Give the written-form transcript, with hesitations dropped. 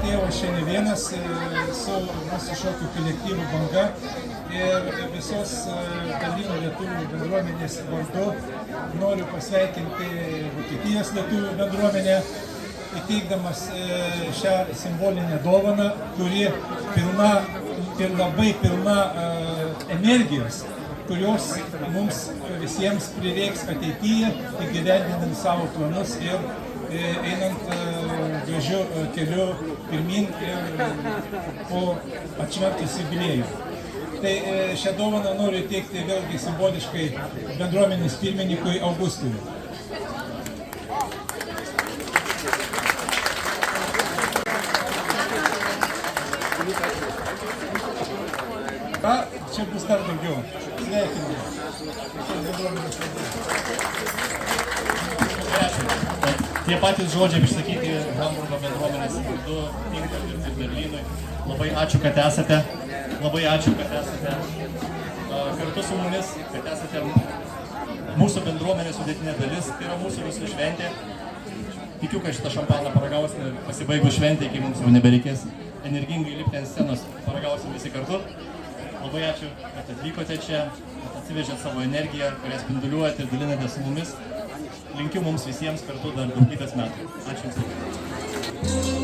tėvas čia ne vienas su mūsų šokių kolektyvų Banga ir visos Berlyno lietuvių bendruomenės vardu noriu pasveikinti Vokietijos lietuvių bendruomenę, įteikdamas šią simbolinę dovaną, kuri pilna ir labai pilna energijos, kurios mums visiems prireiks ateityje, įgyvendinant savo planus ir einant gražiu keliu pirmin ir po atšventus jubiliejų. Tai šią dovaną noriu teikti vėlgi simboliškai bendruomenės pirmininkui Augustui. Čia bus dar daugiau. Sveikinimai. Tie patys žodžiai išsakyti Hamburgo bendruomenės vardu, tinka ir Berlynui. Labai ačiū, kad esate. Labai ačiū, kad esate kartu su mumis, kad esate mūsų bendruomenės sudėtinė dalis. Tai yra mūsų visų šventė. Tikiu, kad šitą šampaną paragausime ir pasibaigus šventė, kai mums jau nebereikės energingai lipti ant scenos, paragausim visi kartu. Labai ačiū, kad atvykote čia, kad atsivežėte savo energiją, kurią spinduliuojate ir dalinate su mumis. Linkiu mums visiems kartu dar daugybės metų. Ačiū jums.